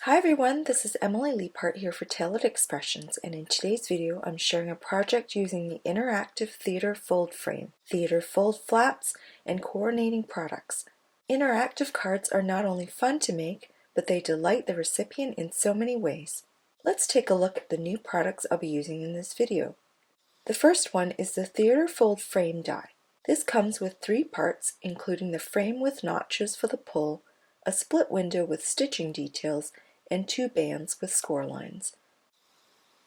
Hi everyone, this is Emily Leiphart here for Tailored Expressions, and in today's video I'm sharing a project using the interactive theater fold frame, theater fold flaps, and coordinating products. Interactive cards are not only fun to make, but they delight the recipient in so many ways. Let's take a look at the new products I'll be using in this video. The first one is the theater fold frame die. This comes with 3 parts, including the frame with notches for the pull, a split window with stitching details, and 2 bands with score lines.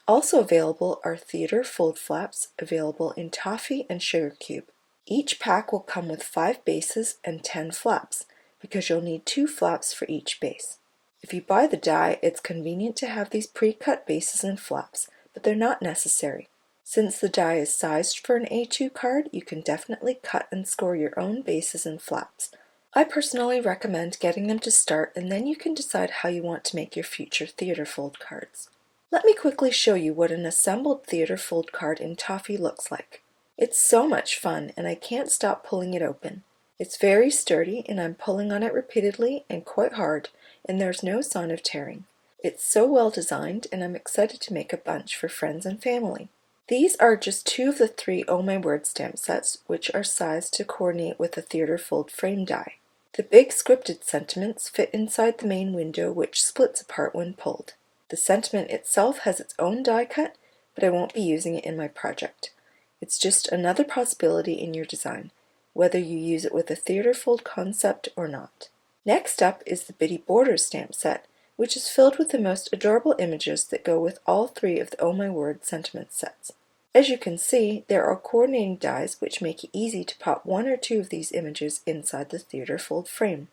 Also available are theater fold flaps, available in Toffee and Sugar Cube. Each pack will come with 5 bases and 10 flaps, because you'll need 2 flaps for each base. If you buy the die, it's convenient to have these pre-cut bases and flaps, but they're not necessary. Since the die is sized for an A2 card, you can definitely cut and score your own bases and flaps. I personally recommend getting them to start, and then you can decide how you want to make your future theater fold cards. Let me quickly show you what an assembled theater fold card in Toffee looks like. It's so much fun, and I can't stop pulling it open. It's very sturdy, and I'm pulling on it repeatedly and quite hard, and there's no sign of tearing. It's so well designed, and I'm excited to make a bunch for friends and family. These are just 2 of the 3 Oh My Word stamp sets, which are sized to coordinate with the theater fold frame die. The big scripted sentiments fit inside the main window, which splits apart when pulled. The sentiment itself has its own die cut, but I won't be using it in my project. It's just another possibility in your design, whether you use it with a theater fold concept or not. Next up is the Bitty Borders stamp set, which is filled with the most adorable images that go with all 3 of the Oh My Word sentiment sets. As you can see, there are coordinating dies which make it easy to pop 1 or 2 of these images inside the theater fold frame.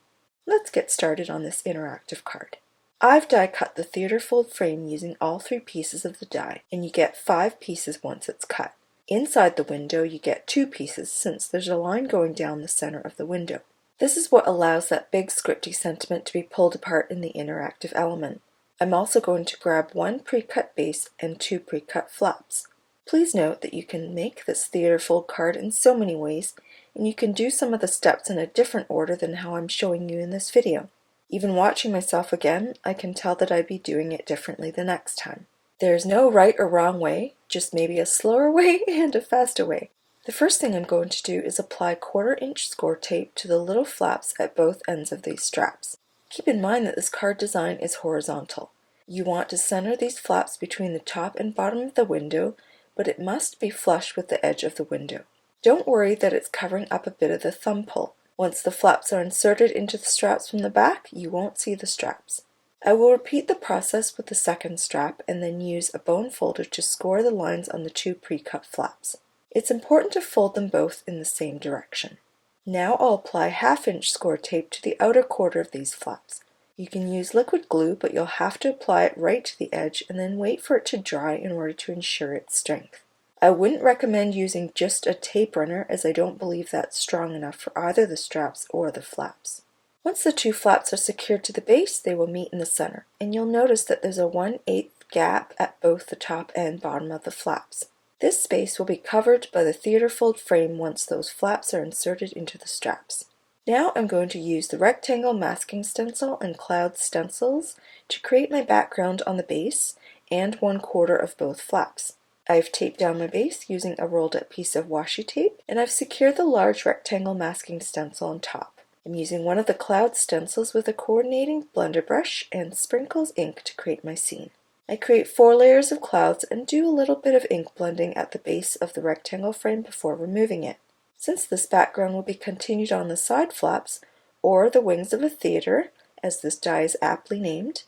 Let's get started on this interactive card. I've die cut the theater fold frame using all 3 pieces of the die, and you get 5 pieces once it's cut. Inside the window you get 2 pieces since there's a line going down the center of the window. This is what allows that big scripty sentiment to be pulled apart in the interactive element. I'm also going to grab 1 pre-cut base and 2 pre-cut flaps. Please note that you can make this theater fold card in so many ways, and you can do some of the steps in a different order than how I'm showing you in this video. Even watching myself again, I can tell that I'd be doing it differently the next time. There's no right or wrong way, just maybe a slower way and a faster way. The first thing I'm going to do is apply 1/4 inch score tape to the little flaps at both ends of these straps. Keep in mind that this card design is horizontal. You want to center these flaps between the top and bottom of the window, but it must be flush with the edge of the window. Don't worry that it's covering up a bit of the thumb pull. Once the flaps are inserted into the straps from the back, you won't see the straps. I will repeat the process with the second strap and then use a bone folder to score the lines on the 2 pre-cut flaps. It's important to fold them both in the same direction. Now I'll apply 1/2 inch score tape to the outer quarter of these flaps. You can use liquid glue, but you'll have to apply it right to the edge and then wait for it to dry in order to ensure its strength. I wouldn't recommend using just a tape runner, as I don't believe that's strong enough for either the straps or the flaps. Once the 2 flaps are secured to the base, they will meet in the center, and you'll notice that there's a 1/8 gap at both the top and bottom of the flaps. This space will be covered by the theater fold frame once those flaps are inserted into the straps. Now I'm going to use the rectangle masking stencil and cloud stencils to create my background on the base and 1/4 of both flaps. I've taped down my base using a rolled up piece of washi tape, and I've secured the large rectangle masking stencil on top. I'm using one of the cloud stencils with a coordinating blender brush and sprinkles ink to create my scene. I create 4 layers of clouds and do a little bit of ink blending at the base of the rectangle frame before removing it. Since this background will be continued on the side flaps, or the wings of a theater, as this die is aptly named,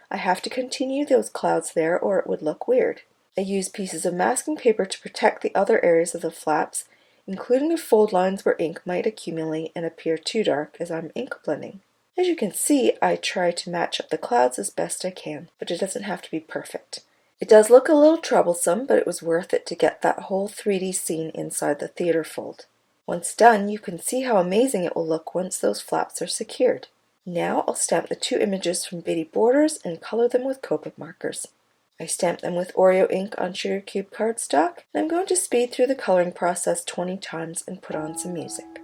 I have to continue those clouds there or it would look weird. I use pieces of masking paper to protect the other areas of the flaps, including the fold lines where ink might accumulate and appear too dark as I'm ink blending. As you can see, I try to match up the clouds as best I can, but it doesn't have to be perfect. It does look a little troublesome, but it was worth it to get that whole 3D scene inside the theater fold. Once done, you can see how amazing it will look once those flaps are secured. Now I'll stamp the 2 images from Bitty Borders and color them with Copic markers. I stamped them with Oreo ink on Sugar Cube cardstock, and I'm going to speed through the coloring process 20 times and put on some music.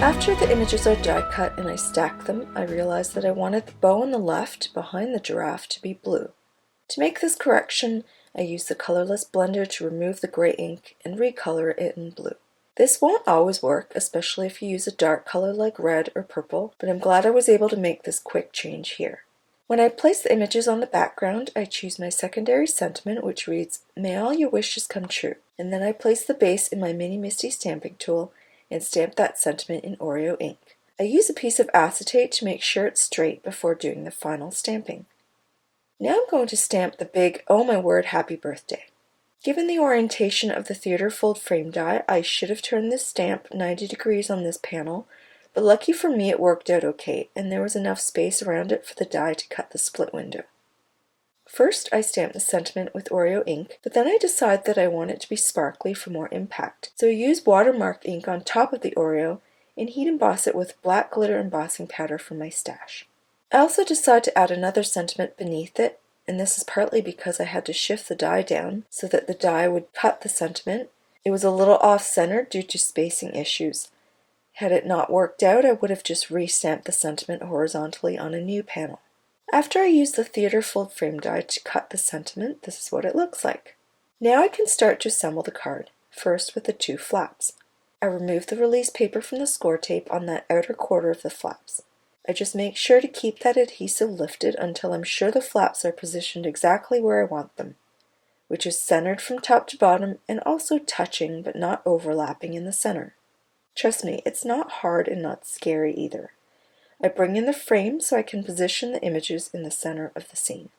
After the images are die cut and I stack them, I realized that I wanted the bow on the left behind the giraffe to be blue. To make this correction, I used the colorless blender to remove the gray ink and recolor it in blue. This won't always work, especially if you use a dark color like red or purple, but I'm glad I was able to make this quick change here. When I place the images on the background, I choose my secondary sentiment, which reads, "May all your wishes come true," and then I place the base in my Mini Misty stamping tool and stamp that sentiment in Oreo ink. I use a piece of acetate to make sure it's straight before doing the final stamping. Now I'm going to stamp the big "Oh my word, happy birthday." Given the orientation of the theater fold frame die, I should have turned this stamp 90 degrees on this panel, but lucky for me it worked out okay, and there was enough space around it for the die to cut the split window. First, I stamp the sentiment with Oreo ink, but then I decide that I want it to be sparkly for more impact, so I use watermark ink on top of the Oreo and heat emboss it with black glitter embossing powder from my stash. I also decide to add another sentiment beneath it, and this is partly because I had to shift the die down so that the die would cut the sentiment. It was a little off-centered due to spacing issues. Had it not worked out, I would have just re-stamped the sentiment horizontally on a new panel. After I use the theater fold frame die to cut the sentiment, this is what it looks like. Now I can start to assemble the card, first with the two flaps. I remove the release paper from the score tape on that outer quarter of the flaps. I just make sure to keep that adhesive lifted until I'm sure the flaps are positioned exactly where I want them, which is centered from top to bottom and also touching but not overlapping in the center. Trust me, it's not hard and not scary either. I bring in the frame so I can position the images in the center of the scene.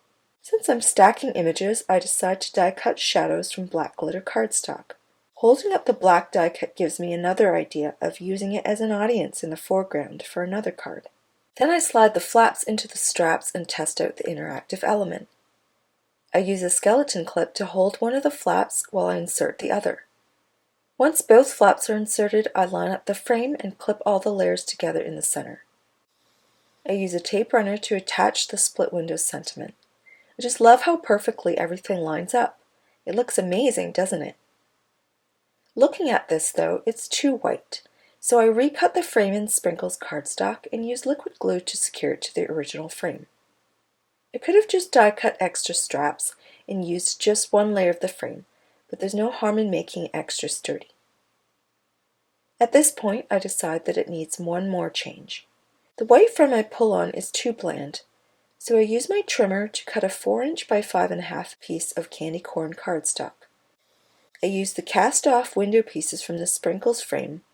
Since I'm stacking images, I decide to die cut shadows from black glitter cardstock. Holding up the black die cut gives me another idea of using it as an audience in the foreground for another card. Then I slide the flaps into the straps and test out the interactive element. I use a skeleton clip to hold one of the flaps while I insert the other. Once both flaps are inserted, I line up the frame and clip all the layers together in the center. I use a tape runner to attach the split window sentiment. I just love how perfectly everything lines up. It looks amazing, doesn't it? Looking at this though, it's too white, so I recut the frame in Sprinkles cardstock and use liquid glue to secure it to the original frame. I could have just die cut extra straps and used just one layer of the frame, but there's no harm in making it extra sturdy. At this point, I decide that it needs one more change. The white frame I pull on is too bland, so I use my trimmer to cut a 4" by 5½ piece of candy corn cardstock. I use the cast-off window pieces from the Sprinkles frame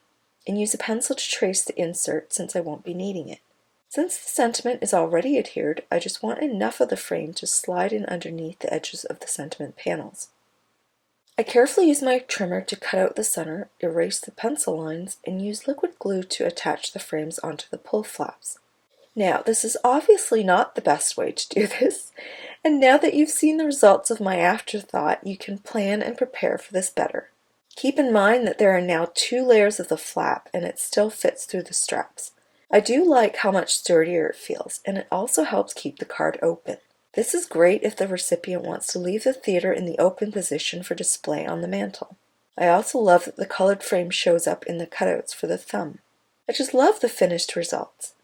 and use a pencil to trace the insert since I won't be needing it. Since the sentiment is already adhered, I just want enough of the frame to slide in underneath the edges of the sentiment panels. I carefully use my trimmer to cut out the center, erase the pencil lines, and use liquid glue to attach the frames onto the pull flaps. Now, this is obviously not the best way to do this, and now that you've seen the results of my afterthought, you can plan and prepare for this better. Keep in mind that there are now 2 layers of the flap and it still fits through the straps. I do like how much sturdier it feels, and it also helps keep the card open. This is great if the recipient wants to leave the theater in the open position for display on the mantle. I also love that the colored frame shows up in the cutouts for the thumb. I just love the finished results.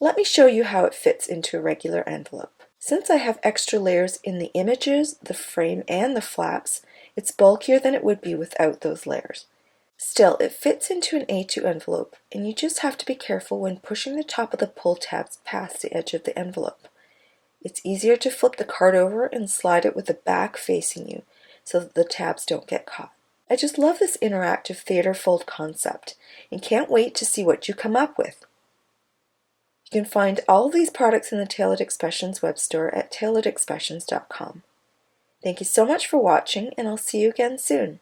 Let me show you how it fits into a regular envelope. Since I have extra layers in the images, the frame, and the flaps, it's bulkier than it would be without those layers. Still, it fits into an A2 envelope, and you just have to be careful when pushing the top of the pull tabs past the edge of the envelope. It's easier to flip the card over and slide it with the back facing you so that the tabs don't get caught. I just love this interactive theater fold concept and can't wait to see what you come up with. You can find all of these products in the Tailored Expressions web store at tailoredexpressions.com. Thank you so much for watching, and I'll see you again soon.